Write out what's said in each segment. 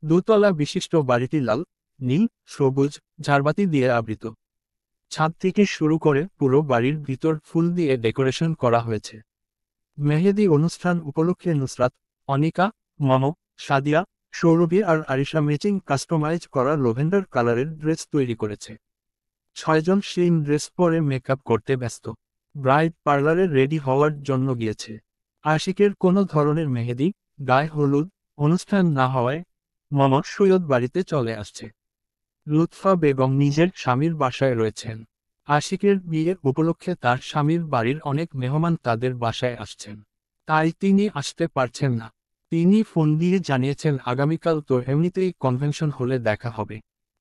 দোতলা বিশিষ্ট বাড়িটি লাল, নীল, সবুজ ঝাড়বাতি দিয়ে আবৃত। ছাদ থেকে শুরু করে পুরো বাড়ির ভিতর ফুল দিয়ে ডেকোরেশন করা হয়েছে। মেহেদি অনুষ্ঠান উপলক্ষে নুসরাত, অনিকা, মম, সাদিয়া, সৌরভী আর আরিশা ম্যাচিং কাস্টমাইজ করা ল্যাভেন্ডার কালারের ড্রেস তৈরি করেছে। 6জন সেম ড্রেস পরে মেকআপ করতে ব্যস্ত। ব্রাইড পার্লারে রেডি হওয়ার জন্য গিয়েছে। আশিকের কোনো ধরনের মেহেদি, গায়ে হলুদ অনুষ্ঠান না হওয়ায় মম সৈয়দ বাড়িতে চলে আসছে। লুৎফা বেগম নিজের স্বামীর বাসায় রয়েছেন। আশিকের বিয়ে উপলক্ষে তার স্বামীর বাড়ির অনেক মেহমান তাদের বাসায় আসছেন, তাই তিনি আসতে পারছেন না। তিনি ফোন দিয়ে জানিয়েছেন আগামীকাল তো এমনিতেই কনভেনশন হলে দেখা হবে,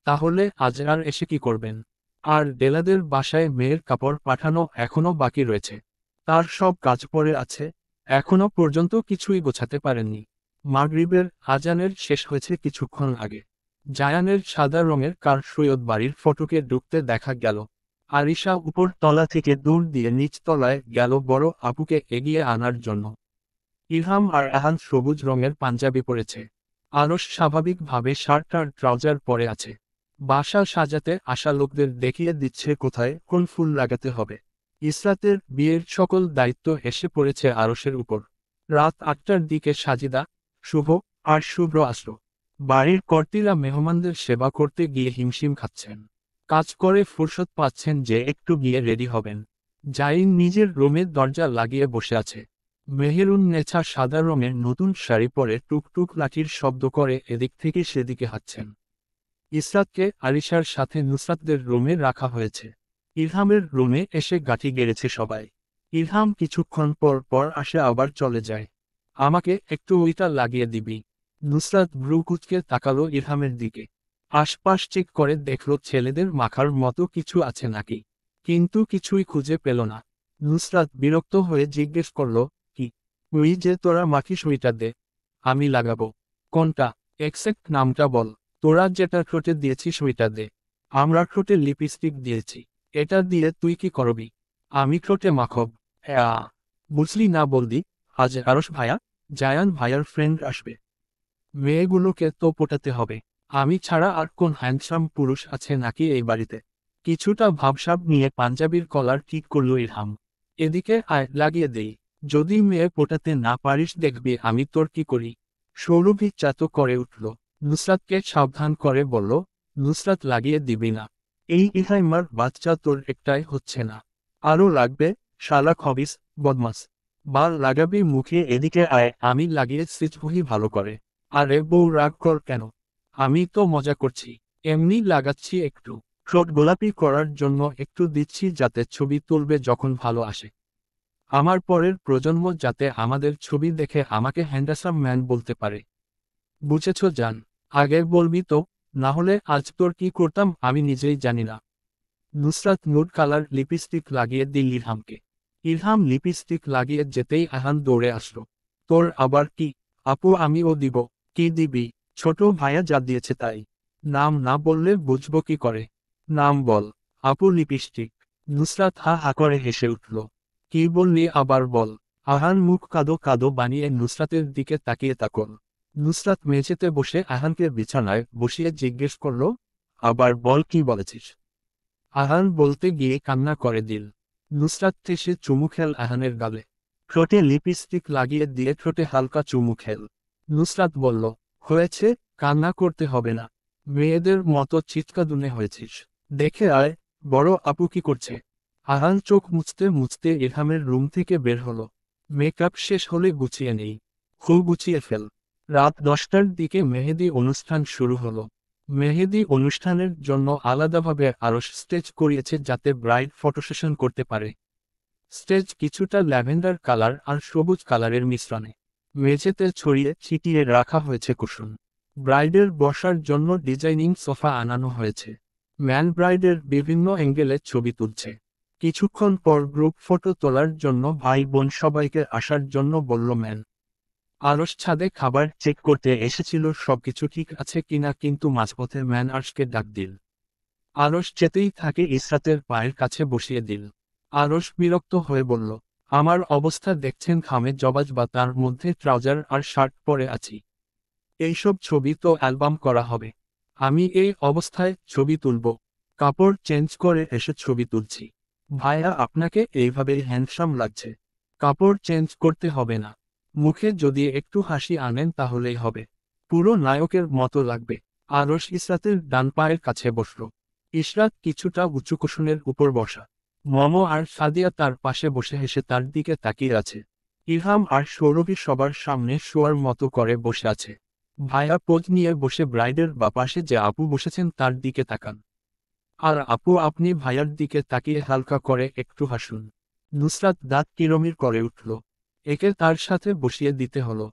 তাহলে আজ আর এসে কি করবেন। আর ডেলাদের বাসায় মেয়ের কাপড় পাঠানো এখনো বাকি রয়েছে। তার সব কাজ পড়ে আছে, এখনো পর্যন্ত কিছুই গোছাতে পারেননি। মাগরিবের আজানের শেষ হয়েছে কিছুক্ষণ আগে। জায়ানের সাদা রঙের কার সৈয়দ বাড়ির ফটকে ঢুকতে দেখা গেল। আরিশা উপর তলা থেকে দৌড় দিয়ে নিচ তলায় গেল বড় আপুকে এগিয়ে আনার জন্য। ইলহাম আর আহান সবুজ রঙের পাঞ্জাবি পরেছে। আরশ স্বাভাবিকভাবে শার্ট আর ট্রাউজার পরে আছে। বাসা সাজাতে আসা লোকদের দেখিয়ে দিচ্ছে কোথায় কোন ফুল লাগাতে হবে। ইসরাতের বিয়ের সকল দায়িত্ব এসে পড়েছে আরশের উপর। রাত 8টার দিকে সাজিদা, শুভ আর শুভ্র আসলো। বাড়ির কর্ত্রীরা মেহমানদের সেবা করতে গিয়ে হিমশিম খাচ্ছেন। কাজ করে ফুরসত পাচ্ছেন যে একটু গিয়ে রেডি হবেন। জাইন নিজের রুমের দরজা লাগিয়ে বসে আছে। মেহেরুন নেছা সাদা রঙের নতুন শাড়ি পরে টুকটুক লাঠির শব্দ করে এদিক থেকে সেদিকে হাঁটছেন। ইসরাতকে আরিশার সাথে নুসরাতদের রুমে রাখা হয়েছে। ইলহামের রুমে এসে গাঁঠি গেড়েছে সবাই। ইলহাম কিছুক্ষণ পর পর আসে আবার চলে যায়। আমাকে একটু ওইটা লাগিয়ে দিবি। নুসরাত ভ্রু কুঁচকে তাকালো ইলহামের দিকে। আশপাশ চেক করে দেখল ছেলেদের মাখার মতো কিছু আছে নাকি, কিন্তু কিছুই খুঁজে পেল না। নুসরাত বিরক্ত হয়ে জিজ্ঞেস করল, কি? ওই যে তোরা মাখিস ওইটা দে, আমি লাগাবো। কোনটা? এক্সাক্ট নামটা বল। তোরা যেটা ঠোঁটে দিয়েছিস ওইটা দে। আমরা ঠোঁটে লিপস্টিক দিয়েছি, এটা দিয়ে তুই কি করবি? আমি ঠোঁটে মাখব। হ্যাঁ, বুঝলি না বলদি, আজ আরশ ভাইয়া, জায়ান ভাইয়ার ফ্রেন্ড আসবে। মেয়েগুলোকে তো পটাতে হবে। আমি ছাড়া আর কোন হ্যান্ডসাম পুরুষ আছে নাকি এই বাড়িতে? কিছুটা ভাবসাব নিয়ে পাঞ্জাবির কলার ঠিক করল ইলহাম। এদিকে আয়, লাগিয়ে দেই। যদি মেয়ে পটাতে না পারিস দেখবি আমি তোর কি করি। সৌরভী চাতো করে উঠল। নুসরাতকে সাবধান করে বলল, নুসরাত লাগিয়ে দিবি না। এই ইলহাইমার বাচ্চা তোর একটাই হচ্ছে না, আরও লাগবে। শালা খবিস, বদমাস। বাল লাগাবি মুখে, এদিকে আয়, আমি লাগিয়ে সিচবহি ভালো করে। আরে বউ রাগ কর কেন? আমি তো মজা করছি, এমনি লাগাচ্ছি একটু। ঠোঁট গোলাপি করার জন্য একটু দিচ্ছি যাতে ছবি তুলবে যখন ভালো আসে। আমার পরের প্রজন্ম যাতে আমাদের ছবি দেখে আমাকে হ্যান্ডসাম ম্যান বলতে পারে। বুঝেছ জান? আগে বলবি তো, না হলে আজ তোর কি করতাম আমি নিজেই জানি না। নুসরাত নুড কালার লিপস্টিক লাগিয়ে দিল ইলহামকে। ইলহাম লিপস্টিক লাগিয়ে যেতেই আহান দৌড়ে আসলো। তোর আবার কি? আপু আমিও দিব। কি দিবি? ছোট ভাইয়া যা দিয়েছে তাই। নাম না বললে বুঝবো কি করে? নাম বল। আপু লিপস্টিক। নুসরাত হা হা করে হেসে উঠল। কি বললি আবার বল। আহান মুখ কাদো কাদো বানিয়ে নুসরাতের দিকে তাকিয়ে তাকল। নুসরাত মেঝেতে বসে আহানকে বিছানায় বসিয়ে জিজ্ঞেস করল, আবার বল কি বলেছিস? আহান বলতে গিয়ে কান্না করে দিল। নুসরাত সে চুমু খেল আহানের গালে। ঠোঁটে লিপস্টিক লাগিয়ে দিয়ে ঠোঁটে হালকা চুমু খেল। নুসরাত বলল, হয়েছে, কান্না করতে হবে না। মেয়েদের মতো চিৎকাদুনে হয়েছিস। দেখে আয়, বড় আপু কি করছে। আহান চোখ মুছতে মুছতে ইলহামের রুম থেকে বের হলো। মেকআপ শেষ হলে গুছিয়ে নেই। খুব গুছিয়ে ফেল। রাত 10টার দিকে মেহেদি অনুষ্ঠান শুরু হলো। মেহেদি অনুষ্ঠানের জন্য আলাদাভাবে আরশ স্টেজ করিয়েছে যাতে ব্রাইড ফটোসেশন করতে পারে। স্টেজ কিছুটা ল্যাভেন্ডার কালার আর সবুজ কালারের মিশ্রণে। মেঝেতে ছড়িয়ে ছিটিয়ে রাখা হয়েছে কুশন। ব্রাইডের বসার জন্য ডিজাইনিং সোফা আনানো হয়েছে। ম্যান ব্রাইডের বিভিন্ন অ্যাঙ্গেলে ছবি তুলছে। কিছুক্ষণ পর গ্রুপ ফটো তোলার জন্য ভাই বোন সবাইকে আসার জন্য বলল ম্যান। আরশ ছাদে খাবার চেক করতে এসেছিল সবকিছু ঠিক আছে কিনা, কিন্তু মাঝপথে ম্যান আরশকে ডাক দিল। আরশ যেতেই থাকে ইসরাতের পায়ের কাছে বসিয়ে দিল। আরশ বিরক্ত হয়ে বলল, আমার অবস্থা দেখছেন, ঘামে জবাজ বা তার মধ্যে ট্রাউজার আর শার্ট পরে আছি। এইসব ছবি তো অ্যালবাম করা হবে। আমি এই অবস্থায় ছবি তুলব? কাপড় চেঞ্জ করে এসে ছবি তুলছি। ভাইয়া আপনাকে এইভাবে হ্যান্ডসাম লাগছে। কাপড় চেঞ্জ করতে হবে না। মুখে যদি একটু হাসি আনেন তাহলেই হবে। পুরো নায়কের মতো লাগবে। আরশ ইসরাতের ডান পায়ের কাছে বসল। ইশরাত কিছুটা উঁচু কুশনের উপর বসা। মম আর সাদিয়া তার পাশে বসে হেসে তার দিকে তাকিয়ে আছে। ইলহাম আর সৌরভী সবার সামনে শোয়ার মতো করে বসে আছে। ভাইয়া পোজ নিয়ে বসে ব্রাইডের বা পাশে যে আপু বসেছেন তার দিকে তাকান। আর আপু আপনি ভাইয়ার দিকে তাকিয়ে হালকা করে একটু হাসুন। নুসরাত দাঁত কিরমির করে উঠল। একে তার সাথে বসিয়ে দিতে হলো।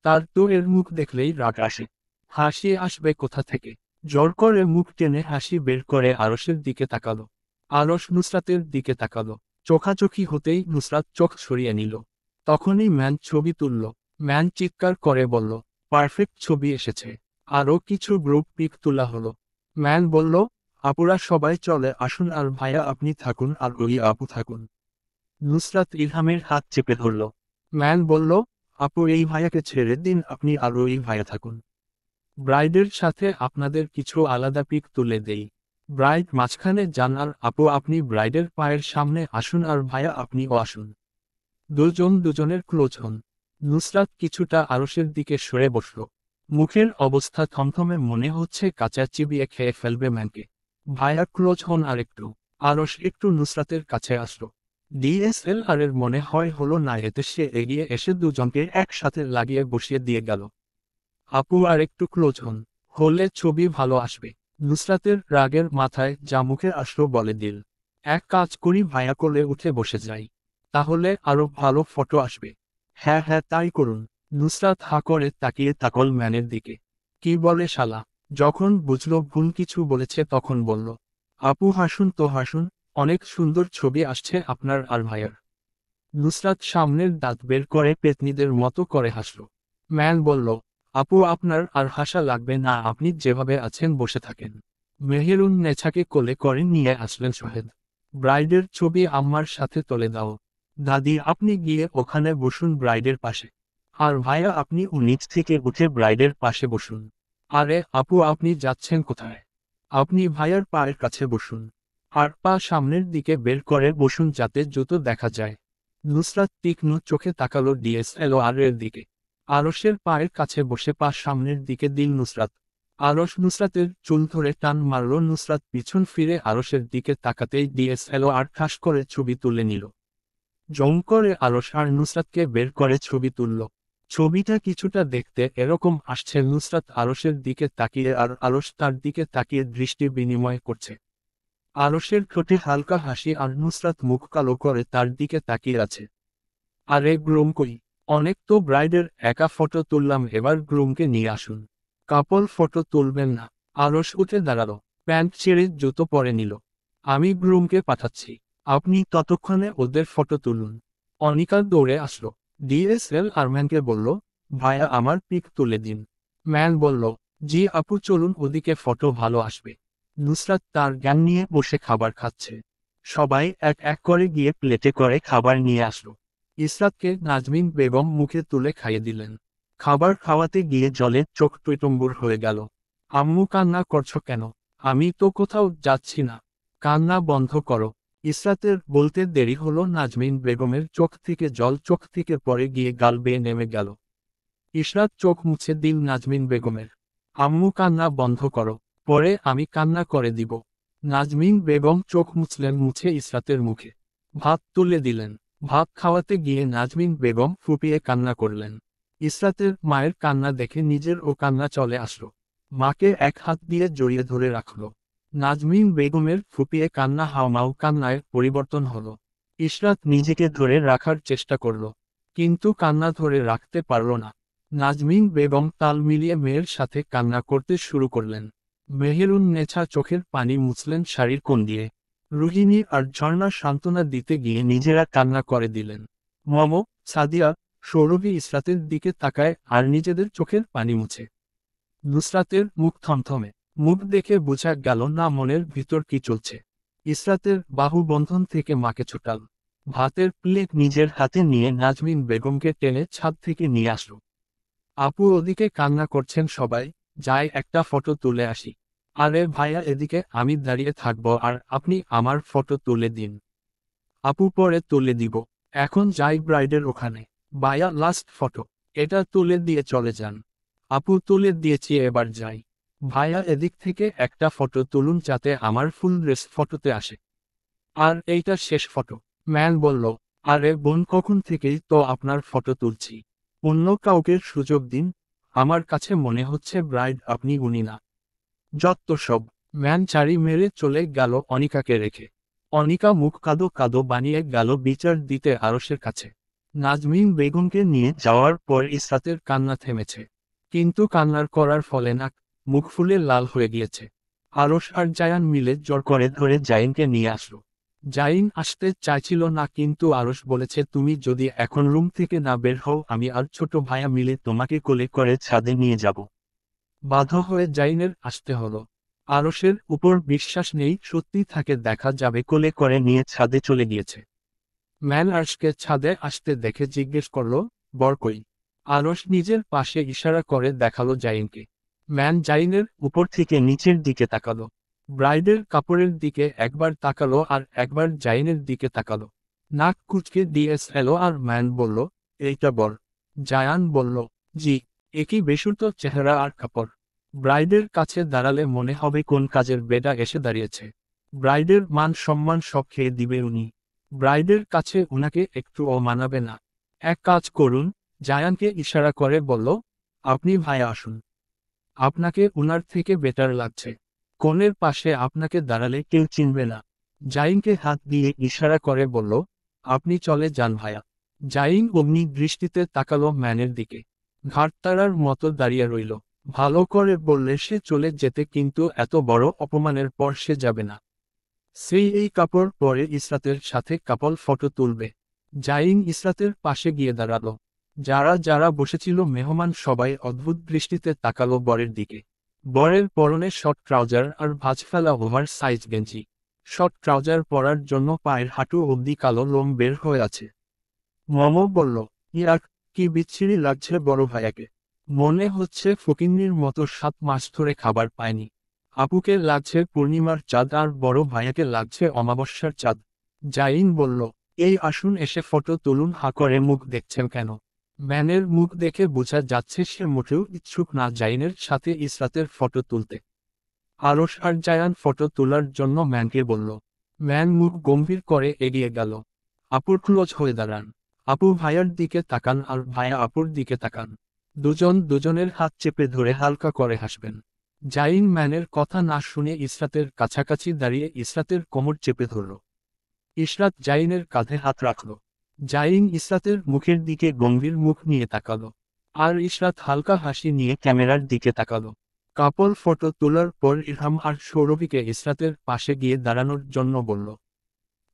তার তো এর মুখ দেখলেই রাগ আসে। হাসি আসবে কোথা থেকে? জোর করে মুখ টেনে হাসি বের করে আরশের দিকে তাকালো। আরশ নুসরাতের দিকে তাকালো। চোখাচোখি হতেই নুসরাত চোখ সরিয়ে নিল। তখনই ম্যান ছবি তুলল। ম্যান চিৎকার করে বলল, পারফেক্ট ছবি এসেছে। আরও কিছু গ্রুপ পিক তোলা হলো। ম্যান বলল, আপুরা সবাই চলে আসুন আর ভাইয়া আপনি থাকুন আর ওই আপু থাকুন। নুসরাত ইলহামের হাত চেপে ধরল। ম্যান বলল, আপু এই ভাইয়াকে ছেড়ে দিন আপনি আর ওই ভাইয়া থাকুন। ব্রাইডের সাথে আপনাদের কিছু আলাদা পিক তুলে দেই। ব্রাইড মাঝখানে যান আর আপু আপনি ব্রাইডের পায়ের সামনে আসুন আর ভাইয়া আপনিও আসুন। দুজন দুজনের ক্লোজ হন। নুসরাত কিছুটা আরশের দিকে সরে বসল। মুখের অবস্থা থমথমে, মনে হচ্ছে কাঁচা চিবিয়ে খেয়ে ফেলবে ম্যানকে। ভাইয়া ক্লোজ হন আরেকটু। আরশ একটু নুসরাতের কাছে আসলো। ডিএসএলআর এর মনে হয় হলো না, এতে সে এগিয়ে এসে দুজনকে একসাথে লাগিয়ে বসিয়ে দিয়ে গেল। আপু আর একটু ক্লোজ হন, হলে ছবি ভালো আসবে। নুসরাতের রাগের মাথায় যা মুখে আসলো বলে দিল। এক কাজ করি ভাইয়া, কোলে উঠে বসে যাই, তাহলে আরো ভালো ফটো আসবে। হ্যাঁ হ্যাঁ তাই করুন। নুসরাত হা করে তাকিয়ে তাকল ম্যানের দিকে। কি বলে শালা? যখন বুঝলো ভুল কিছু বলেছে তখন বলল, আপু হাসুন তো হাসুন, অনেক সুন্দর ছবি আসছে আপনার আর ভাইয়ার। নুসরাত সামনের দাঁত বের করে পেতনিদের মতো করে হাসল। ম্যান বলল, আপু আপনার আর হাসা লাগবে না, আপনি যেভাবে আছেন বসে থাকেন। মেহেরুন নেছাকে কোলে করে নিয়ে আসলেন সোহেদ। ব্রাইডের ছবি আম্মার সাথে তুলে দাও। দাদি আপনি গিয়ে ওখানে বসুন ব্রাইডের পাশে। আর ভাইয়া আপনি নিচ থেকে উঠে ব্রাইডের পাশে বসুন। আরে আপু আপনি যাচ্ছেন কোথায়? আপনি ভাইয়ার পায়ের কাছে বসুন। আর পা সামনের দিকে বের করে বসুন যাতে জুতো দেখা যায়। নুসরাত তীক্ষ্ণ চোখে তাকালো ডিএসএলআর এর দিকে। আরশের পায়ের কাছে বসে পা সামনের দিকে দিল নুসরাত। আরশ নুসরাতের চুল ধরে টান মারল। নুসরাত পিছন ফিরে আরশের দিকে তাকাতেই ডিএসএলআর ঠাস করে ছবি তুলে নিল। জং করে আরশ আর নুসরাতকে বের করে ছবি তুলল। ছবিটা কিছুটা দেখতে এরকম আসছে, নুসরাত আরশের দিকে তাকিয়ে আর আরশ তার দিকে তাকিয়ে দৃষ্টি বিনিময় করছে। আরশের ঠোঁটে হালকা হাসি আর নুসরাত মুখ কালো করে তার দিকে তাকিয়ে আছে। আরে গ্রুম কই? অনেক তো ব্রাইডের একা ফটো তুললাম, এবার গ্রুমকে নিয়ে আসুন। কাপল ফটো তুলবেন না? আরশ উঠে দাঁড়ালো, প্যান্ট ছেড়ে জুতো পরে নিল। আমি গ্রুমকে পাঠাচ্ছি, আপনি ততক্ষণে ওদের ফটো তুলুন। অনিকা দৌড়ে আসলো। ডিএসএলআর ম্যানকে বলল, ভাইয়া আমার পিক তুলে দিন। ম্যান বলল, জি আপু চলুন, ওদিকে ফটো ভালো আসবে। নুসরাত তার জ্ঞান নিয়ে বসে খাবার খাচ্ছে। সবাই এক এক করে গিয়ে প্লেটে করে খাবার নিয়ে আসলো। ইসরাতকে নাজমিন বেগম মুখে তুলে খাইয়ে দিলেন। খাবার খাওয়াতে গিয়ে জলে চোখ টইটম্বুর হয়ে গেল। আম্মু কান্না করছো কেন? আমি তো কোথাও যাচ্ছি না। কান্না বন্ধ করো। ইসরাতের বলতে দেরি হলো, নাজমিন বেগমের চোখ থেকে জল চোখ থেকে পড়ে গিয়ে গাল বেয়ে নেমে গেল। ইসরাত চোখ মুছে দিল নাজমিন বেগমের। আম্মু কান্না বন্ধ করো, পরে আমি কান্না করে দিব। নাজমিন বেগম চোখ মুছলেন, মুছে ইসরাতের মুখে ভাত তুলে দিলেন। ভাত খাওয়াতে গিয়ে নাজমিন বেগম ফুপিয়ে কান্না করলেন। ইসরাতের মায়ের কান্না দেখে নিজের ও কান্না চলে আসলো। মাকে এক হাত দিয়ে জড়িয়ে ধরে রাখল। নাজমিন বেগমের ফুপিয়ে কান্না হাউমাউ কান্নায় পরিবর্তন হলো। ইসরাত নিজেকে ধরে রাখার চেষ্টা করল, কিন্তু কান্না ধরে রাখতে পারল না। নাজমিন বেগম তাল মিলিয়ে মেয়ের সাথে কান্না করতে শুরু করলেন। মেহেরুন নেছা চোখের পানি মুছলেন শাড়ির কোণ দিয়ে। রুহিণী আর ঝর্ণা সান্ত্বনা দিতে গিয়ে নিজেরা কান্না করে দিলেন। মম, সাদিয়া, সৌরভী ইসরাতের দিকে তাকায় আর নিজেদের চোখের পানি মুছে। নুসরাতের মুখ থমথমে। মুখ দেখে বোঝা গেল না মনের ভিতর কি চলছে। ইসরাতের বাহু বন্ধন থেকে মাকে ছোটাল। ভাতের প্লেট নিজের হাতে নিয়ে নাজমিন বেগমকে টেনে ছাদ থেকে নিয়ে আসলো। আপু ওদিকে কান্না করছেন সবাই, যাই একটা ফটো তুলে আসি। আরে ভাইয়া এদিকে আমি দাঁড়িয়ে থাকবো আর আপনি আমার ফটো তুলে দিন। আপু পরে তুলে দিব। এখন যাই ব্রাইডের ওখানে। ভাইয়া লাস্ট ফটো, এটা তুলে দিয়ে চলে যান। আপু তুলে দিয়েছি, এবার যাই। ভাইয়া এদিক থেকে একটা ফটো তুলুন যাতে আমার ফুল ড্রেস ফটোতে আসে। আর এইটা শেষ ফটো। ম্যান বলল, আরে বোন কখন থেকেই তো আপনার ফটো তুলছি। অন্য কাউকে সুযোগ দিন। আমার কাছে মনে হচ্ছে ব্রাইড আপনি উনি না। যত সব। ম্যান চারি মেরে চলে গেল অনিকাকে রেখে। অনিকা মুখ কাদো কাদো বানিয়ে গেল বিচার দিতে আরশের কাছে। নাজমিন বেগমকে নিয়ে যাওয়ার পর ইসরাতের কান্না থেমেছে। কিন্তু কান্নার করার ফলে নাক মুখ ফুলে লাল হয়ে গিয়েছে। আরশ আর জায়ান মিলে জোর করে ধরে জাইনকে নিয়ে আসলো। জাইন আসতে চাইছিল না, কিন্তু আরশ বলেছে তুমি যদি এখন রুম থেকে না বের হও আমি আর ছোট ভাইয়া মিলে তোমাকে কোলে করে ছাদে নিয়ে যাব। বাধ্য হয়ে জাইনের আসতে হলো। আরশের উপর বিশ্বাস নেই সত্যি থাকে দেখা যাবে কোলে করে নিয়ে ছাদে চলে গিয়েছে। ম্যান আরশকে ছাদে আসতে দেখে জিজ্ঞেস করলো, বর কই? আরশ নিজের পাশে ইশারা করে দেখালো জাইনকে। ম্যান জাইনের উপর থেকে নিচের দিকে তাকালো। ব্রাইডের কাপড়ের দিকে একবার তাকালো আর একবার জাইনের দিকে তাকালো। নাক কুচকে দিয়ে এলো আর ম্যান বলল, এইটা বর। জায়ান বলল, জি। একই বেসুরত চেহারা আর কাপড়। ব্রাইডের কাছে দাঁড়ালে মনে হবে কোন কাজের বেটা এসে দাঁড়িয়েছে। ব্রাইডের মান সম্মান সব খেয়ে দিবে উনি। ব্রাইডের কাছে উনাকে একটুও মানাবে না। এক কাজ করুন, জায়ানকে ইশারা করে বলল, আপনি ভাইয়া আসুন। আপনাকে উনার থেকে বেটার লাগছে। কোণের পাশে আপনাকে দাঁড়ালে কেউ চিনবে না। জাইনকে হাত দিয়ে ইশারা করে বলল, আপনি চলে যান ভাইয়া। জাইন অগ্নি দৃষ্টিতে তাকালো ম্যানের দিকে। ঘাড়তারার মতো দাঁড়িয়ে রইল। ভালো করে বললে সে চলে যেতে, কিন্তু এত বড় অপমানের পর সে যাবে না। সেই এই কাপড় পরে ইসরাতের সাথে কাপল ফটো তুলবে। জাইন ইসরাতের পাশে গিয়ে দাঁড়ালো। যারা যারা বসেছিল মেহমান সবাই অদ্ভুত দৃষ্টিতে তাকালো বরের দিকে। বরের পরনে শর্ট ট্রাউজার আর ভাঁজ ফেলা ওভার সাইজ গেঞ্জি। শর্ট ট্রাউজার পরার জন্য পায়ের হাঁটু অবধি কালো লোম বের হয়ে আছে। মম বলল, ইয়াক, কি বিচ্ছিরি লাগছে বড় ভাইয়াকে। মনে হচ্ছে ফকিন্নির মতো 7 মাস ধরে খাবার পায়নি। আপুকে লাগছে পূর্ণিমার চাঁদ আর বড় ভাইয়াকে লাগছে অমাবস্যার চাঁদ। জাইন বলল, এই আসুন এসে ফটো তুলুন। হা করে মুখ দেখছেন কেন? ম্যানের মুখ দেখে বোঝা যাচ্ছে সে মোটেও ইচ্ছুক না জাইনের সাথে ইসরাতের ফটো তুলতে। আরশ আর জায়ান ফটো তোলার জন্য ম্যানকে বলল। ম্যান মুখ গম্ভীর করে এগিয়ে গেল। আপুর ক্লোজ হয়ে দাঁড়ান। আপু ভাইয়ার দিকে তাকান আর ভাইয়া আপুর দিকে তাকান। দুজন দুজনের হাত চেপে ধরে হালকা করে হাসবেন। জাইন ম্যানের কথা না শুনে ইসরাতের কাছাকাছি দাঁড়িয়ে ইসরাতের কোমর চেপে ধরল। ইসরাত জাইনের কাঁধে হাত রাখল। জাইন ইসরাতের মুখের দিকে গম্ভীর মুখ নিয়ে তাকালো। আর ইসরাত হালকা হাসি নিয়ে ক্যামেরার দিকে তাকালো। কাপল ফটো তোলার পর ইরহাম আর সৌরভীকে ইসরাতের পাশে গিয়ে দাঁড়ানোর জন্য বলল।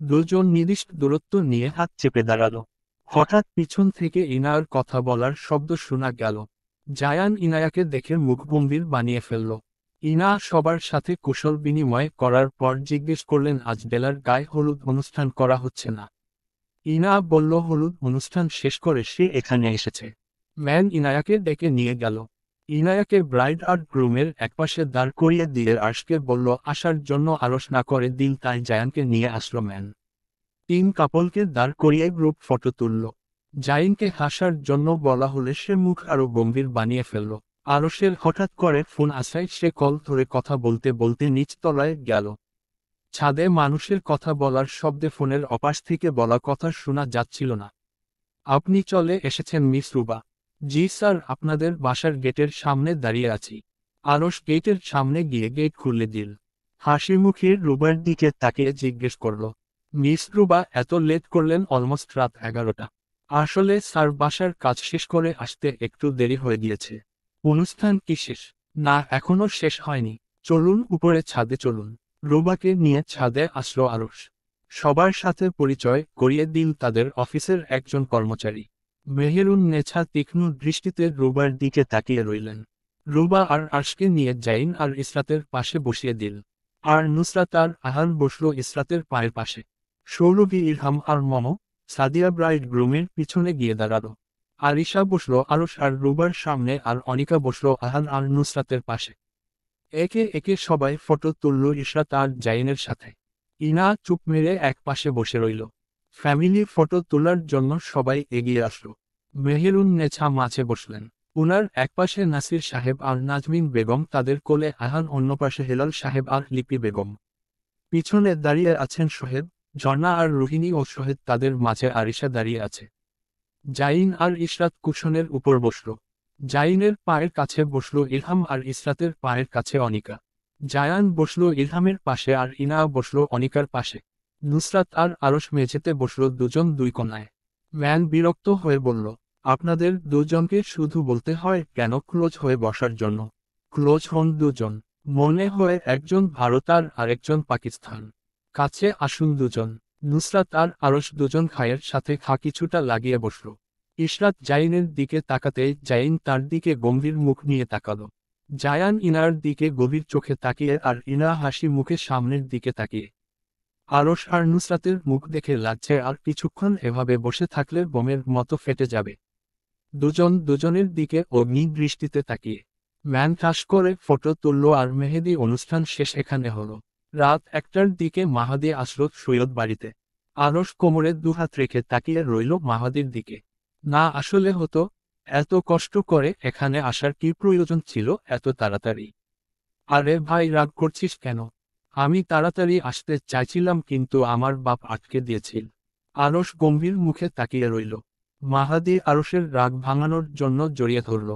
দুজন নির্দিষ্ট দূরত্ব নিয়ে হাত চেপে দাঁড়ালো। হঠাৎ পিছন থেকে ইনায়ার কথা বলার শব্দ শোনা গেল। জায়ান ইনায়াকে দেখে মুখ গম্ভীর বানিয়ে ফেলল। ইনা সবার সাথে কুশল বিনিময় করার পর জিজ্ঞেস করলেন আজ বেলার গায়ে হলুদ অনুষ্ঠান করা হচ্ছে না। ইনা বলল হলুদ অনুষ্ঠান শেষ করে সে এখানে এসেছে। ম্যান ইনায়াকে ডেকে নিয়ে গেল। ইনায়াকে ব্রাইড আর গ্রুমের একপাশে দাঁড় করিয়ে দিয়ে আরশকে বলল আসার জন্য। আরশ না করে দিল, তাই জায়ানকে নিয়ে আসলো ম্যান। 3 কাপলকে দাঁড় করিয়ে গ্রুপ ফটো তুলল। জাইনকে হাসার জন্য বলা হলে সে মুখ আরো গম্ভীর বানিয়ে ফেলল। আরশের হঠাৎ করে ফোন আসায় সে কল ধরে কথা বলতে বলতে নিচতলায় গেল। ছাদে মানুষের কথা বলার শব্দে ফোনের অপাশ থেকে বলা কথা শোনা যাচ্ছিল না। আপনি চলে এসেছেন মিস রুবা? জি স্যার, আপনাদের বাসার গেটের সামনে দাঁড়িয়ে আছি। আরশ গেটের সামনে গিয়ে গেট খুলে দিল। হাসি মুখে রুবার দিকে তাকিয়ে জিজ্ঞেস করল, মিস রুবা এত লেট করলেন? অলমোস্ট রাত 11টা। আসলে স্যার বাসার কাজ শেষ করে আসতে একটু দেরি হয়ে গিয়েছে। অনুষ্ঠান কি শেষ? না, এখনো শেষ হয়নি। চলুন উপরে ছাদে চলুন। রুবাকে নিয়ে ছাদে আসলো আরশ। সবার সাথে পরিচয় করিয়ে দিল তাদের অফিসের একজন কর্মচারী। মেহেরুন নেছা তীক্ষ্ণ দৃষ্টিতে রুবার দিকে তাকিয়ে রইলেন। রুবা আর আরশকে নিয়ে জাইন আর ইসরাতের পাশে বসিয়ে দিল। আর নুসরাত আর আহান বসল ইসরাতের পায়ের পাশে। সৌরভী, ইরহাম আর মম, সাদিয়া ব্রাইড গ্রুমের পিছনে গিয়ে দাঁড়ালো। আরিশা বসলো আরশ আর রুবার সামনে আর অনিকা বসলো আহান আর নুসরাতের পাশে। একে একে সবাই ফটো তুলল ইশরাত আর জাইনের সাথে। ইনা চুপ মেরে এক পাশে বসে রইল। ফ্যামিলি ফটো তোলার জন্য সবাই এগিয়ে আসলো। মেহেরুন নেছা মাঝে বসলেন। উনার একপাশে নাসির সাহেব আর নাজমিন বেগম, তাদের কোলে আহান, অন্য পাশে হেলাল সাহেব আর লিপি বেগম। পিছনে দাঁড়িয়ে আছেন সোহেব, ঝর্ণা আর রোহিণী ও সোহেদ, তাদের মাঝে আরিশা দাঁড়িয়ে আছে। জাইন আর ইশরাত কুশনের উপর বসল। জাইনের পায়ের কাছে বসল ইলহাম আর ইসরাতের পায়ের কাছে অনিকা। জায়ান বসল ইলহামের পাশে আর ইনা বসল অনিকার পাশে। নুসরাত আর আরশ মেঝেতে বসল দুজন দুই কোণায়। ম্যান বিরক্ত হয়ে বলল, আপনাদের দুজনকে শুধু বলতে হয় কেন ক্লোজ হয়ে বসার জন্য? ক্লোজ হন দুজন। মনে হয় একজন ভারত আর আরেকজন পাকিস্তান। কাছে আসুন দুজন। নুসরাত আর আরশ দুজন খায়ের সাথে খা কিছুটা লাগিয়ে বসল। ইশরাত জাইনের দিকে তাকাতেই জাইন তার দিকে গম্ভীর মুখ নিয়ে তাকালো। জায়ান ইনার দিকে গভীর চোখে তাকিয়ে আর ইনা হাসি মুখে সামনের দিকে তাকিয়ে। আরশ আর নুসরাতের মুখ দেখে লাগছে আর কিছুক্ষণ এভাবে বসে থাকলে বোমের মতো ফেটে যাবে। দুজন দুজনের দিকে অগ্নি দৃষ্টিতে তাকিয়ে ম্যান ঠাস করে ফটো তুলল আর মেহেদি অনুষ্ঠান শেষ এখানে হলো। রাত 1টার দিকে মাহাদি আসলো সৈয়দ বাড়িতে। আরশ কোমরে দুহাত রেখে তাকিয়ে রইল মাহাদির দিকে। না আসলে হতো, এত কষ্ট করে এখানে আসার কি প্রয়োজন ছিল এত তাড়াতাড়ি? আরে ভাই, রাগ করছিস কেন? আমি তাড়াতাড়ি আসতে চাইছিলাম কিন্তু আমার বাপ আটকে দিয়েছিল। আরশ গম্ভীর মুখে তাকিয়ে রইল। মাহাদি আরশের রাগ ভাঙানোর জন্য জড়িয়ে ধরল।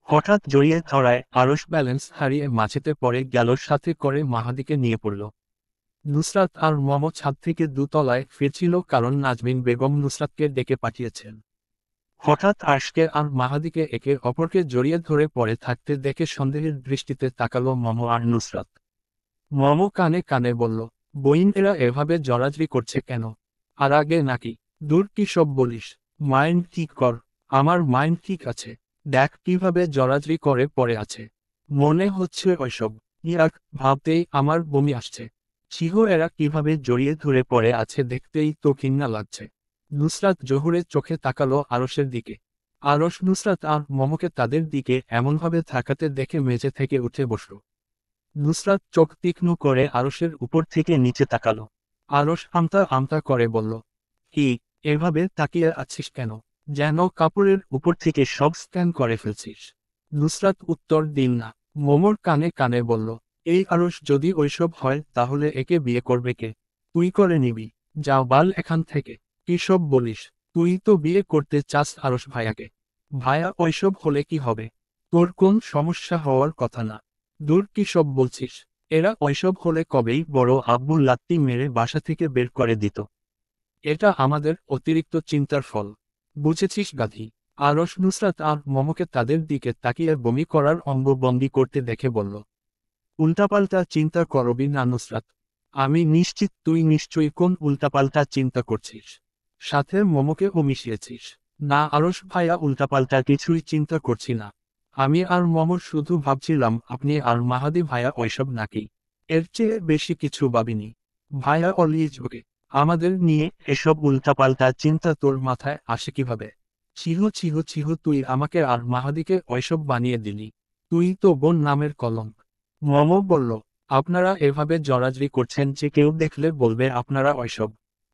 হঠাৎ জড়িয়ে ধরায় আরশ ব্যালেন্স হারিয়ে মাঝেতে পড়ে গেল, সাথে করে মাহাদিকে নিয়ে পড়ল। নুসরাত আর মম ছাদ থেকে দোতলায় ফিরছিল কারণ নাজমিন বেগম নুসরাতকে ডেকে পাঠিয়েছেন। হঠাৎ আরশকে আর মাহাদিকে একে অপরকে জড়িয়ে ধরে পড়ে থাকতে দেখে সন্দেহের দৃষ্টিতে তাকালো মম আর নুসরাত। মম কানে কানে বলল, বইন এরা এভাবে জড়াজড়ি করছে কেন? আর আগে নাকি? দূর, কি সব বলিস? মাইন্ড ঠিক কর। আমার মাইন্ড ঠিক আছে। দেখ কিভাবে জড়াজড়ি করে পড়ে আছে। মনে হচ্ছে ওইসব। ইয়াক, ভাবতেই আমার বমি আসছে। সিংহ, এরা কিভাবে জড়িয়ে ধরে পড়ে আছে দেখতেই তো ঘৃণা লাগছে। নুসরাত জহুরে চোখে তাকালো আরশের দিকে। আরশ নুসরাত আর মমকে তাদের দিকে এমনভাবে তাকাতে দেখে মেঝে থেকে উঠে বসল। নুসরাত চোখ তীক্ষ্ণ করে আরশের উপর থেকে নিচে তাকালো। আরশ আমতা আমতা করে বলল, কি, এভাবে তাকিয়ে আছিস কেন? যেন কাপড়ের উপর থেকে সব স্ক্যান করে ফেলছিস। নুসরাত উত্তর দিল না। মোমর কানে কানে বলল, এই আরশ যদি ওইসব হয় তাহলে একে বিয়ে করবে কে? তুই করে নিবি। যাও বাল এখান থেকে। কি সব বলিস? তুই তো বিয়ে করতে চাস আরশ ভাইয়াকে। ভাইয়া ওইসব হলে কি হবে? তোর কোন সমস্যা হওয়ার কথা না। দূর, কি সব বলছিস? এরা ওইসব হলে কবেই বড় আব্বু লাত্তি মেরে বাসা থেকে বের করে দিত। এটা আমাদের অতিরিক্ত চিন্তার ফল। বুঝেছিস গাধি? আরশ নুসরাত আর মমকে তাদের দিকে তাকিয়ে বমি করার অঙ্গভঙ্গি করতে দেখে বলল, উল্টাপাল্টা চিন্তা করবি না নুসরাত। আমি নিশ্চিত তুই নিশ্চয়ই কোন উল্টাপাল্টা চিন্তা করছিস। সাথে মমকেও মিশিয়েছিস। না আরশ ভাইয়া, উল্টাপাল্টা কিছুই চিন্তা করছি না। আমি আর মমর শুধু ভাবছিলাম আপনি আর মাহাদি ভাইয়া ওইসব নাকি। এর চেয়ে বেশি কিছু ভাবিনি। ভাইয়া অলওয়েজ ওকে। আমাদের নিয়ে এসব উল্টাপাল্টা চিন্তা তোর মাথায় আসে কিভাবে? ছিহ ছিহ ছিহ, তুই আমাকে আর মাহাদিকে ওইসব বানিয়ে দিলি। তুই তো বোন নামের কলঙ্ক। মম বলল, আপনারা এভাবে জড়াজড়ি করছেন যে কেউ দেখলে বলবে আপনারা ওইসব।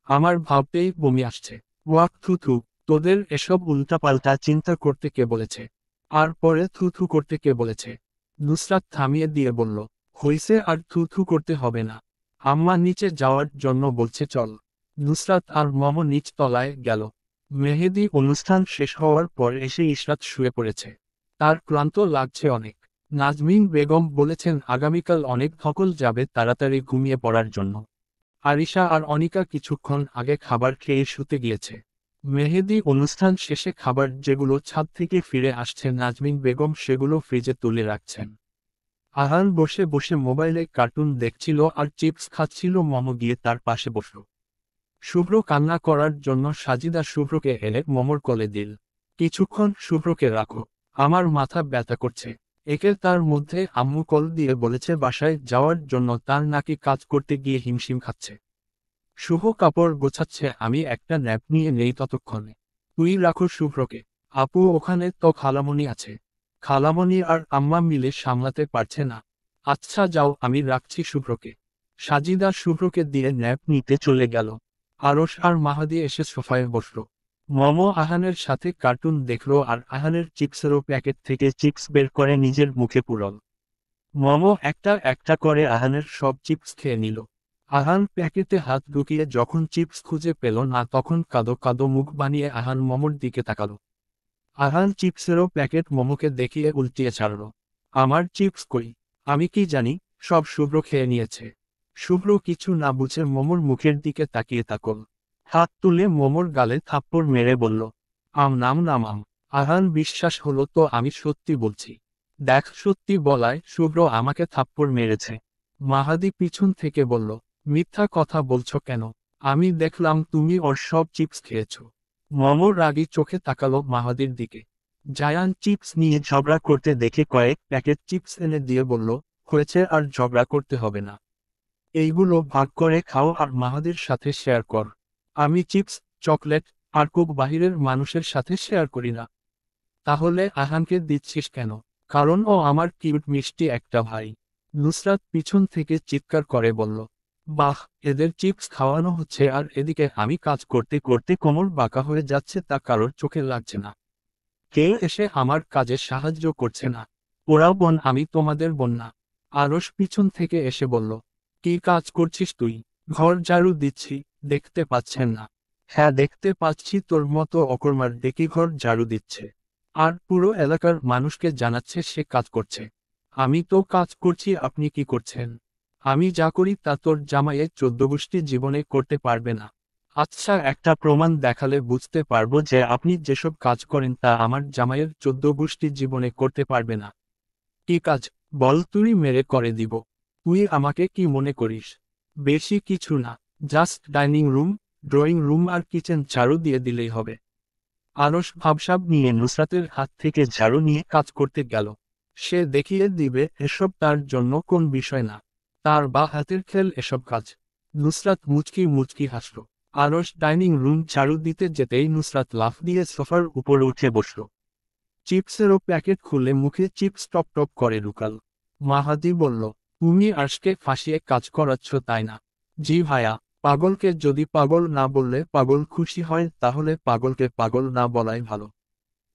আমার ভাবতেই বমি আসছে। ওয়াক থু থু, তোদের এসব উল্টাপাল্টা চিন্তা করতে কে বলেছে? আর পরে থু থু করতে কে বলেছে? নুসরাত থামিয়ে দিয়ে বলল, হইছে আর থু থু করতে হবে না। আম্মা নিচে যাওয়ার জন্য বলছে, চল। নুসরাত আর মম নিচ তলায় গেল। মেহেদি অনুষ্ঠান শেষ হওয়ার পর এসে ইশরাত শুয়ে পড়েছে। তার ক্লান্ত লাগছে অনেক। নাজমিন বেগম বলেছেন আগামীকাল অনেক ধকল যাবে, তাড়াতাড়ি ঘুমিয়ে পড়ার জন্য। আরিশা আর অনিকা কিছুক্ষণ আগে খাবার খেয়ে শুতে গিয়েছে। মেহেদি অনুষ্ঠান শেষে খাবার যেগুলো ছাদ থেকে ফিরে আসছে নাজমিন বেগম সেগুলো ফ্রিজে তুলে রাখছেন। আহান বসে বসে মোবাইলে কার্টুন দেখছিল আর চিপস খাচ্ছিল। মম গিয়ে তার পাশে বসল। শুভ্র কান্না করার জন্য সাজিদা শুভ্রকে এনে মমর কোলে দিল। কিছুক্ষণ শুভ্রকে রাখো, আমার মাথা ব্যথা করছে। একে তার মধ্যে আম্মু কল দিয়ে বলেছে বাসায় যাওয়ার জন্য, তার নাকি কাজ করতে গিয়ে হিমশিম খাচ্ছে। শুভ কাপড় গোছাচ্ছে, আমি একটা ন্যাপ নিয়ে নেই ততক্ষণে। তুই রাখো শুভ্রকে। আপু ওখানে তো খালামণি আছে। খালামণি আর আম্মা মিলে সামলাতে পারছে না। আচ্ছা যাও, আমি রাখছি শুভ্রকে। সাজিদা শুভ্রকে দিয়ে ন্যাপ নিতে চলে গেল। আরশ আর মাহাদি এসে সোফায় বসল। মমো আহানের সাথে কার্টুন দেখল আর আহানের চিপসেরও প্যাকেট থেকে চিপস বের করে নিজের মুখে পুরল। মমো একটা একটা করে আহানের সব চিপস খেয়ে নিল। আহান প্যাকেটে হাত ঢুকিয়ে যখন চিপস খুঁজে পেল না তখন কাদো কাদো মুখ বানিয়ে আহান মমোর দিকে তাকালো। আহান চিপসেরও প্যাকেট মোমোকে দেখিয়ে উল্টিয়ে ছাড়ল। আমার চিপস কই? আমি কি জানি, সব শুভ্র খেয়ে নিয়েছে। শুভ্র কিছু না বুঝে মোমোর মুখের দিকে তাকিয়ে তাকল। হাত তুলে মোমোর গালে থাপ্পড় মেরে বলল, আম নাম নামাম। আহান বিশ্বাস হলো তো আমি সত্যি বলছি। দেখ, সত্যি বলায় শুভ্র আমাকে থাপ্পড় মেরেছে। মাহাদি পিছন থেকে বলল, মিথ্যা কথা বলছো কেন? আমি দেখলাম তুমি ওর সব চিপস খেয়েছো। মমোর রাগী চোখে তাকালো মাহাদির দিকে। জায়ান চিপস নিয়ে ঝগড়া করতে দেখে কয়েক প্যাকেট চিপস এনে দিয়ে বলল, হয়েছে, আর ঝগড়া করতে হবে না। এইগুলো ভাগ করে খাও আর মাহাদির সাথে শেয়ার কর। আমি চিপস, চকলেট আর কোক বাহিরের মানুষের সাথে শেয়ার করি না। তাহলে আহানকে দিচ্ছিস কেন? কারণ ও আমার কিউট মিষ্টি একটা ভাই। নুসরাত পিছন থেকে চিৎকার করে বলল, বাহ, এদের চিপস খাওয়ানো হচ্ছে আর এদিকে আমি কাজ করতে করতে কোমর বাঁকা হয়ে যাচ্ছে, তা কারোর চোখে লাগছে না। কেউ এসে আমার কাজে সাহায্য করছে না। ওরাও বোন, আমি তোমাদের বোন না। আরশ পিছন থেকে এসে বলল, কি কাজ করছিস তুই? ঘর ঝাড়ু দিচ্ছি, দেখতে পাচ্ছেন না? হ্যাঁ দেখতে পাচ্ছি, তোর মতো অকর্মার ডেকে ঘর ঝাড়ু দিচ্ছে আর পুরো এলাকার মানুষকে জানাচ্ছে সে কাজ করছে। আমি তো কাজ করছি, আপনি কি করছেন? আমি যা করি তা তোর জামাইয়ের 14 গোষ্ঠী জীবনে করতে পারবে না। আচ্ছা, একটা প্রমাণ দেখালে বুঝতে পারবো যে আপনি যেসব কাজ করেন তা আমার জামাইয়ের 14 গোষ্ঠী জীবনে করতে পারবে না। কি কাজ বল, তুই মেরে করে দিব। তুই আমাকে কি মনে করিস? বেশি কিছু না, just dining room, drawing room আর কিচেন ঝাড়ু দিয়ে দিলেই হবে। আরশ ভাবসাব নিয়ে নুসরাতের হাত থেকে ঝাড়ু নিয়ে কাজ করতে গেল। সে দেখিয়ে দিবে এসব তার জন্য কোন বিষয় না। তার বা হাতের খেল এসব কাজ। নুসরাত মুচকি মুচকি হাসল। আরশ ডাইনিং রুম ঝাড়ু দিতে যেতেই নুসরাত লাফ দিয়ে সোফার উপরে উঠে বসল। চিপসেরও প্যাকেট খুলে মুখে চিপস টপ টপ করে ঢুকাল। মাহাদি বলল, তুমি আরশকে ফাঁসিয়ে কাজ করাচ্ছ তাই না? জি ভাইয়া। পাগলকে যদি পাগল না বললে পাগল খুশি হয় তাহলে পাগলকে পাগল না বলাই ভালো।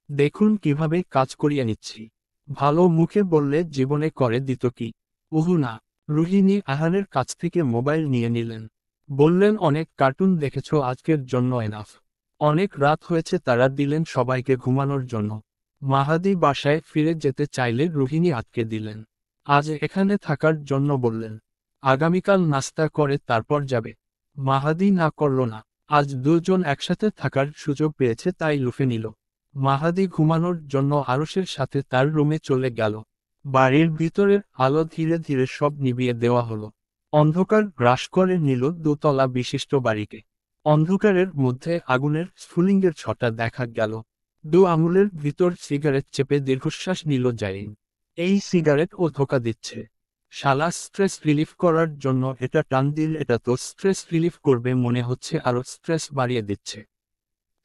দেখুন কিভাবে কাজ করিয়ে নিচ্ছি। ভালো মুখে বললে জীবনে করে দিত কি? উহু না। রুহিণী আহানের কাছ থেকে মোবাইল নিয়ে নিলেন। বললেন, অনেক কার্টুন দেখেছো, আজকের জন্য এনাফ। অনেক রাত হয়েছে, তারা দিলেন সবাইকে ঘুমানোর জন্য। মাহাদি বাসায় ফিরে যেতে চাইলে রুহিণী আটকে দিলেন। আজ এখানে থাকার জন্য বললেন। আগামীকাল নাস্তা করে তারপর যাবে। মাহাদি না করল না। আজ দুজন একসাথে থাকার সুযোগ পেয়েছে তাই লুফে নিল। মাহাদি ঘুমানোর জন্য আরশের সাথে তার রুমে চলে গেল। বাড়ির ভিতরের আলো ধীরে ধীরে সব নিভিয়ে দেওয়া হলো। অন্ধকার গ্রাস করে নিল দোতলা বিশিষ্ট বাড়িকে। অন্ধকারের মধ্যে আগুনের স্ফুলিঙ্গের ছটা দেখা গেল। দু আঙুলের ভিতর সিগারেট চেপে দীর্ঘশ্বাস নিল জাইন। এই সিগারেট ও ধোঁকা দিচ্ছে। শালা স্ট্রেস রিলিফ করার জন্য এটা টান দিল, এটা তো স্ট্রেস রিলিফ করবে মনে হচ্ছে, আরো স্ট্রেস বাড়িয়ে দিচ্ছে।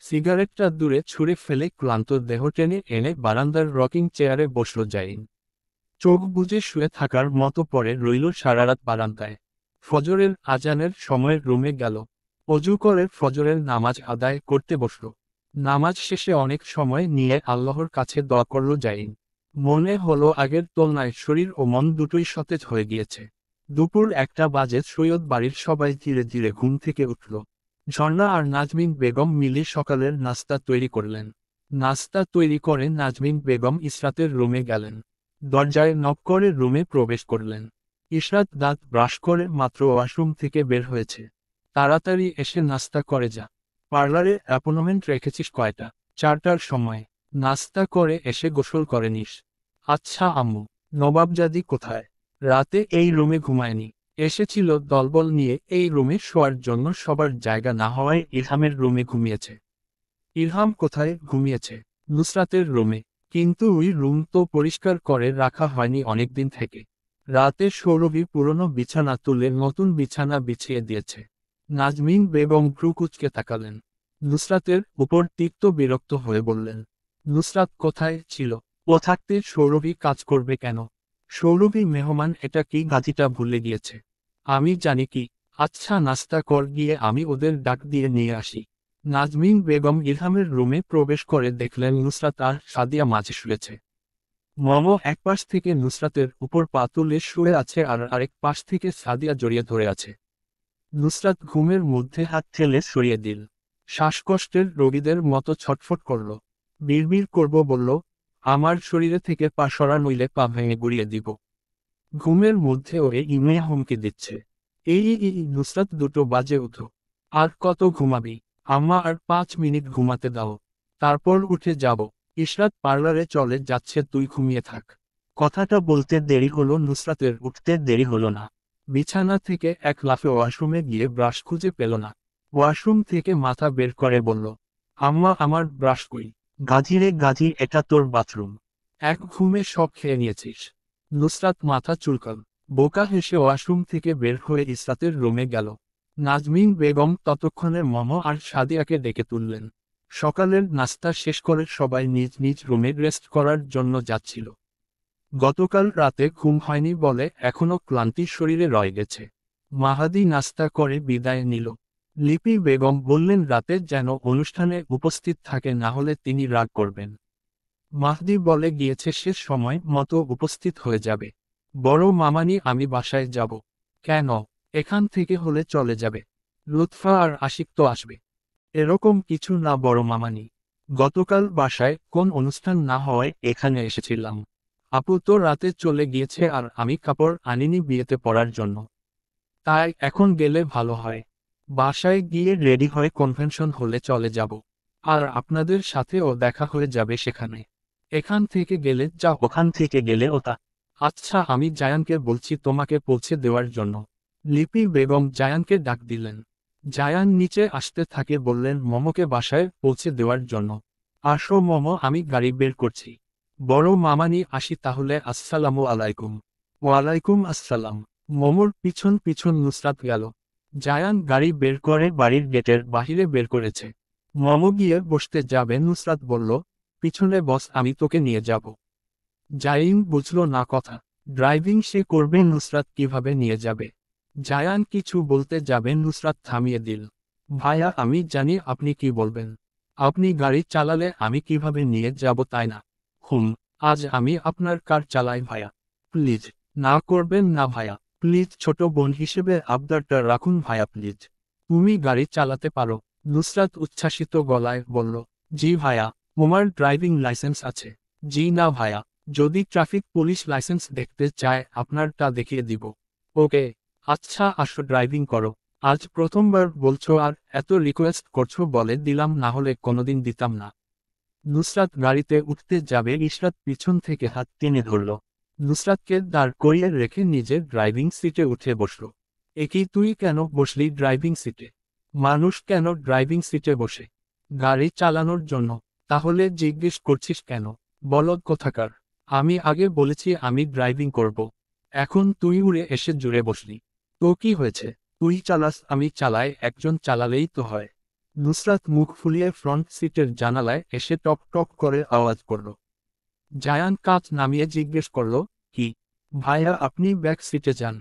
সিগারেটটা দূরে ছুঁড়ে ফেলে ক্লান্ত দেহ টেনে এনে বারান্দার রকিং চেয়ারে বসল জাইন। চোখ বুজে শুয়ে থাকার মতো পরে রইল সারারাত বারান্দায়। ফজরের আজানের সময় রুমে গেল। অজু করে ফজরের নামাজ আদায় করতে বসল। নামাজ শেষে অনেক সময় নিয়ে আল্লাহর কাছে দোয়া করল জাইন। মনে হলো আগের তুলনায় শরীর ও মন দুটোই সতেজ হয়ে গিয়েছে। দুপুর 1টা বাজে সৈয়দ বাড়ির সবাই ধীরে ধীরে ঘুম থেকে উঠল। ঝর্ণা আর নাজমিন বেগম মিলে সকালের নাস্তা তৈরি করলেন। নাস্তা তৈরি করে নাজমিন বেগম ইসরাতের রুমে গেলেন। দরজায় নক করে রুমে প্রবেশ করলেন। ইশরাত দাঁত ব্রাশ করে মাত্র ওয়াশরুম থেকে বের হয়েছে। তাড়াতাড়ি এসে নাস্তা করে যা। পার্লারে অ্যাপয়েন্টমেন্ট রেখেছিস কয়টা? 4টার সময়। নাস্তা করে এসে গোসল করে নিস। আচ্ছা আম্মু। নবাবজাদি কোথায়? রাতে এই রুমে ঘুমায়নি। এসেছিল দলবল নিয়ে এই রুমে শোয়ার জন্য, সবার জায়গা না হওয়ায় ইরহামের রুমে ঘুমিয়েছে। ইরহাম কোথায় ঘুমিয়েছে? নুসরাতের রুমে। কিন্তু ওই রুম তো পরিষ্কার করে রাখা হয়নি অনেকদিন থেকে। রাতে সৌরভী পুরনো বিছানা তুলে নতুন বিছানা বিছিয়ে দিয়েছে। নাজমিন বেগম ভ্রু কুঁচকে তাকালেন। নুসরাতের উপর তিক্ত বিরক্ত হয়ে বললেন, নুসরাত কোথায় ছিল? ও থাকতে সৌরভী কাজ করবে কেন? সৌরভী মেহমান, এটা কি গাজিটা ভুলে গিয়েছে? আমি জানি কি। আচ্ছা নাস্তা কর, গিয়ে আমি ওদের ডাক দিয়ে নিয়ে আসি। নাজমিন বেগম ইলহামের রুমে প্রবেশ করে দেখলেন নুসরাত আর সাদিয়া মাঝে শুয়েছে। মমো এক পাশ থেকে নুসরাতের উপর পা তুলে শুয়ে আছে আর আরেক পাশ থেকে সাদিয়া জড়িয়ে ধরে আছে। নুসরাত ঘুমের মধ্যে হাত ঠেলে সরিয়ে দিল। শ্বাসকষ্টের রোগীদের মতো ছটফট করল। বিড়বিড় করব বলল, আমার শরীরে থেকে পা সরা, নইলে পা ভেঙে গুড়িয়ে দিব। ঘুমের মধ্যে ওরে ইমেয়া হুমকি দিচ্ছে। নুসরাত 2টো বাজে উঠো। আর কত ঘুমাবি? আম্মা আর 5 মিনিট ঘুমাতে দাও, তারপর উঠে যাব। ইশরাত পার্লারে চলে যাচ্ছে, তুই ঘুমিয়ে থাক। কথাটা বলতে দেরি হলো নুসরাতের, উঠতে দেরি হলো না। বিছানা থেকে এক লাফে ওয়াশরুমে গিয়ে ব্রাশ খুঁজে পেল না। ওয়াশরুম থেকে মাথা বের করে বলল, আম্মা আমার ব্রাশ কই? গাজি রে গাজি, এটা তোর বাথরুম। এক ঘুমে সব খেয়ে নিয়েছিস। নুসরাত মাথা চুলকাল। বোকা হেসে ওয়াশরুম থেকে বের হয়ে ইসরাতের রুমে গেল। নাজমিন বেগম ততক্ষণে মম আর সাদিয়াকে ডেকে তুললেন। সকালের নাস্তা শেষ করে সবাই নিজ নিজ রুমে রেস্ট করার জন্য যাচ্ছিল। গতকাল রাতে ঘুম হয়নি বলে এখনো ক্লান্তি শরীরে রয়ে গেছে। মাহাদি নাস্তা করে বিদায় নিল। লিপি বেগম বললেন রাতে যেন অনুষ্ঠানে উপস্থিত থাকে, না হলে তিনি রাগ করবেন। মাহদি বলে গিয়েছে সে সময় মতো উপস্থিত হয়ে যাবে। বড় মামানি, আমি বাসায় যাব। কেন? এখান থেকে হলে চলে যাবে। লুৎফা আর আশিক তো আসবে। এরকম কিছু না বড় মামানি। গতকাল বাসায় কোন অনুষ্ঠান না হওয়ায় এখানে এসেছিলাম। আপু তো রাতে চলে গিয়েছে আর আমি কাপড় আনিনি বিয়েতে পরার জন্য। তাই এখন গেলে ভালো হয়। বাসায় গিয়ে রেডি হয়ে কনভেনশন হলে চলে যাব। আর আপনাদের সাথেও দেখা হয়ে যাবে সেখানে। এখান থেকে গেলে যা, ওখান থেকে গেলে ওটা। আচ্ছা আমি জায়ানকে বলছি তোমাকে পৌঁছে দেওয়ার জন্য। লিপি বেগম জায়ানকে ডাক দিলেন। জায়ান নিচে আসতে থাকে, বললেন মমকে বাসায় পৌঁছে দেওয়ার জন্য। আসো মম, আমি গাড়ি বের করছি। বড় মামানি, আসি তাহলে, আসসালামু আলাইকুম। ওয়ালাইকুম আসসালাম। মমর পিছন পিছন নুসরাত গেল। জায়ান গাড়ি বের করে বাড়ির গেটের বাহিরে বের করেছে। মম গিয়ে বসতে যাবে, নুসরাত বলল, পিছনে বস, আমি তোকে নিয়ে যাব। জাইন বুঝল না কথা। ড্রাইভিং সে করবে, নুসরাত কিভাবে নিয়ে যাবে? জায়ান কিছু বলতে যাবে, নুসরাত থামিয়ে দিল। ভাইয়া আমি জানি আপনি কি বলবেন। আপনি গাড়ি চালালে আমি কিভাবে নিয়ে যাব তাই না? আজ আমি আপনার কার চালাই ভাইয়া। প্লিজ। না করবেন না ভাইয়া, প্লিজ, ছোট বোন হিসেবে আবদারটা রাখুন ভাইয়া প্লিজ। তুমি গাড়ি চালাতে পারো? নুসরাত উচ্ছ্বাসিত গলায় বলল, জি ভাইয়া। তোমার ড্রাইভিং লাইসেন্স আছে? জি না ভাইয়া। যদি ট্রাফিক পুলিশ লাইসেন্স দেখতে চায় আপনারটা দেখিয়ে দিব। ওকে। আচ্ছা আসো ড্রাইভিং করো। আজ প্রথমবার বলছো আর এত রিকোয়েস্ট করছো বলে দিলাম, না হলে কোনোদিন দিতাম না। নুসরাত গাড়িতে উঠতে যাবে, ইশরাত পিছন থেকে হাত টেনে ধরল। নুসরাতকে দাঁড় করিয়ে রেখে নিজের ড্রাইভিং সিটে উঠে বসল। একই, তুই কেন বসলি ড্রাইভিং সিটে? মানুষ কেন ড্রাইভিং সিটে বসে? গাড়ি চালানোর জন্য। তাহলে জিজ্ঞেস করছিস কেন? বলদ কোথাকার। আমি আগে বলেছি আমি ড্রাইভিং করব। এখন তুই উড়ে এসে জুড়ে বসলি। তো কি হয়েছে? তুই চালাস আমি চালাই, একজন চালালেই তো হয়। নুসরাত মুখ ফুলিয়ে ফ্রন্ট সিটের জানালায় এসে টক টক করে আওয়াজ করল। জায়ান কাঁচ নামিয়ে জিজ্ঞেস করল, কি? ভাইয়া আপনি ব্যাক সিটে যান,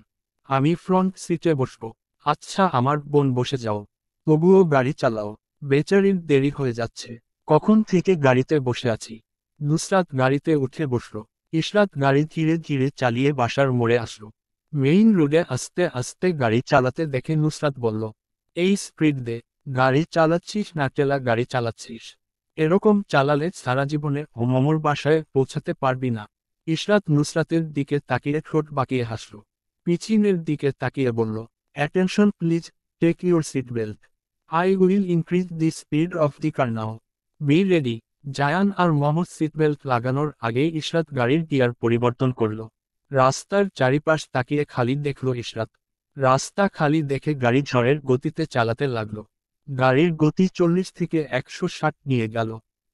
আমি ফ্রন্ট সিটে বসব। আচ্ছা আমার বোন বসে যাও। তবুও গাড়ি চালাও। বেচারির দেরি হয়ে যাচ্ছে। কখন থেকে গাড়িতে বসে আছি। নুসরাত গাড়িতে উঠে বসল। ইশরাত গাড়ি ধীরে ধীরে চালিয়ে বাসার মোড়ে আসলো। মেইন রোডে আস্তে আস্তে গাড়ি চালাতে দেখে নুসরাত বলল, এই স্পিড দে। গাড়ি চালাচ্ছিস না টেলা গাড়ি চালাচ্ছিস? এরকম চালালে সারা জীবনে মমর বাসায় পৌঁছাতে পারবি না। ইশরাত নুসরাতের দিকে তাকিয়ে ঠোঁট বাঁকিয়ে হাসল। পিছনের দিকে তাকিয়ে বলল, attention please, take your seat belt. I will increase the speed of the car now. Be ready. Zayan আর মোহাম্মদ সিটবেল্ট লাগানোর আগেই ইশরাত গাড়ির গিয়ার পরিবর্তন করল। রাস্তার চারিপাশ তাকিয়ে খালি দেখল ইশরাত। রাস্তা খালি দেখে গাড়ি ঝড়ের গতিতে চালাতে লাগলো। গাড়ির গতি 40 থেকে 160 নিয়ে গেল।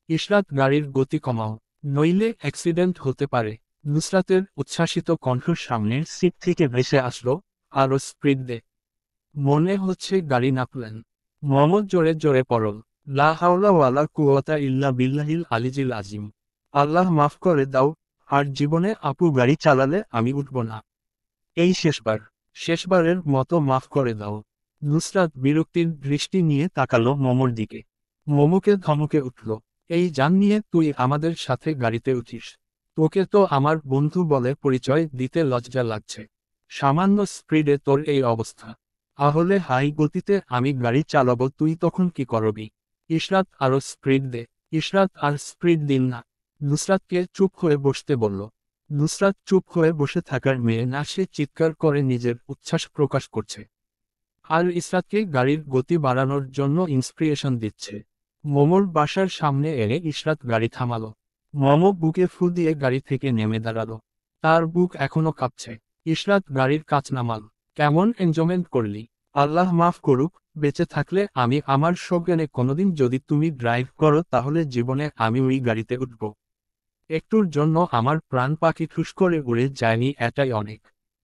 ইশরাত গাড়ির গতি কমাও, নইলে অ্যাক্সিডেন্ট হতে পারে। নুসরাতের উচ্ছ্বাসিত কণ্ঠ সামনের সিট থেকে ভেসে আসলো, আরো স্পিড দে। মনে হচ্ছে গাড়ি নাপলেন। মোহাম্মদ জোরে জোরে পড়ল। লা হাওলা ওয়ালা কুওয়াতা ইল্লা বিল্লাহিল আলিজিল আজিম। আল্লাহ মাফ করে দাও, আর জীবনে আপু গাড়ি চালালে আমি উঠব না। এই শেষবারের মতো মাফ করে দাও। নুসরাত বিরক্তির দৃষ্টি নিয়ে তাকালো মোমোর দিকে। মোমোকে ধমকে উঠল, এই জান নিয়ে তুই আমাদের সাথে গাড়িতে উঠিস? তোকে তো আমার বন্ধু বলে পরিচয় দিতে লজ্জা লাগছে। সামান্য স্পিডে তোর এই অবস্থা। তাহলে হাই গতিতে আমি গাড়ি চালাবো, তুই তখন কি করবি? ইশরাত আরো স্পিড দে। ইশরাত আর স্পিড দিন না। নুসরাতকে চুপ হয়ে বসতে বলল। নুসরাত চুপ হয়ে বসে থাকার মেয়ে না, সে চিৎকার করে নিজের উচ্ছ্বাস প্রকাশ করছে। আর ইশরাতকে গাড়ির গতি বাড়ানোর জন্য ইন্সপিরেশন দিচ্ছে। মোমোর বাসার সামনে এনে ইশরাত গাড়ি থামালো। মোমো বুকে ফু দিয়ে গাড়ি থেকে নেমে দাঁড়ালো। তার বুক এখনো কাঁপছে। ইশরাত গাড়ির কাচ নামাল। কেমন এনজয়মেন্ট করলি? আল্লাহ মাফ করুক, বেঁচে থাকলে আমি আমার সজ্ঞানে কোনোদিন যদি তুমি ড্রাইভ করো তাহলে জীবনে আমি ওই গাড়িতে উঠব। একটুর জন্য আমার প্রাণ পাখি ঠুস করে উড়ে যায়নি, এটাই অনেক।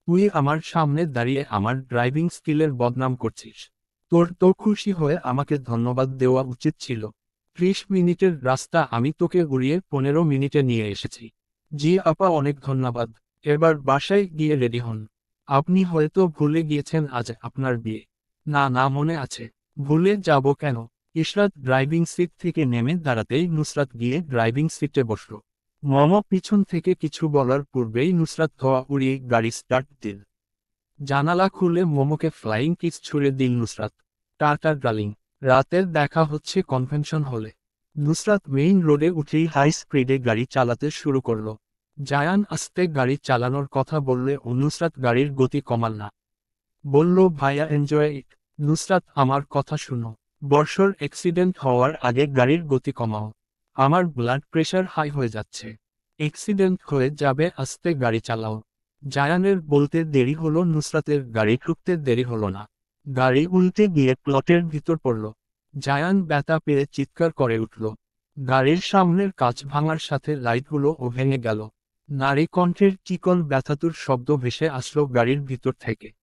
তুই আমার সামনে দাঁড়িয়ে আমার ড্রাইভিং স্কিলের বদনাম করছিস। তোর তো খুশি হয়ে আমাকে ধন্যবাদ দেওয়া উচিত ছিল। 30 মিনিটের রাস্তা আমি তোকে উড়িয়ে 15 মিনিটে নিয়ে এসেছি। জি আপা, অনেক ধন্যবাদ। এবার বাসায় গিয়ে রেডি হন। আপনি হয়তো ভুলে গিয়েছেন আজ আপনার বিয়ে। না না, মনে আছে। ভুলে যাব কেন? ইশরাত ড্রাইভিং সিট থেকে নেমে দাঁড়াতেই নুসরাত গিয়ে ড্রাইভিং সিটে বসল। মোমো পিছন থেকে কিছু বলার পূর্বেই নুসরাত ধোয়া উড়িয়ে গাড়ি স্টার্ট দিল। জানালা খুলে মোমোকে ফ্লাইং কিস ছুড়ে দিল নুসরাত। টাটা ডার্লিং, রাতের দেখা হচ্ছে কনভেনশন হলে। নুসরাত মেইন রোডে উঠেই হাই স্পিডে গাড়ি চালাতে শুরু করলো। জায়ান আস্তে গাড়ি চালানোর কথা বললে নুসরাত গাড়ির গতি কমাল না। বলল, ভাইয়া এনজয় ইট। নুসরাত, আমার কথা শুনো। বর্ষর অ্যাক্সিডেন্ট হওয়ার আগে গাড়ির গতি কমাও। আমার ব্লাড প্রেশার হাই হয়ে যাচ্ছে। অ্যাক্সিডেন্ট হয়ে যাবে, আস্তে গাড়ি চালাও। জায়ানের বলতে দেরি হলো, নুসরাতের গাড়ি ঢুকতে দেরি হলো না। গাড়ি উল্টে গিয়ে প্লটের ভিতর পড়ল। জায়ান ব্যথা পেয়ে চিৎকার করে উঠল। গাড়ির সামনের কাঁচ ভাঙার সাথে লাইটগুলোও ভেঙে গেল। নারী কণ্ঠের চিকন ব্যথাতুর শব্দ ভেসে আসলো গাড়ির ভিতর থেকে।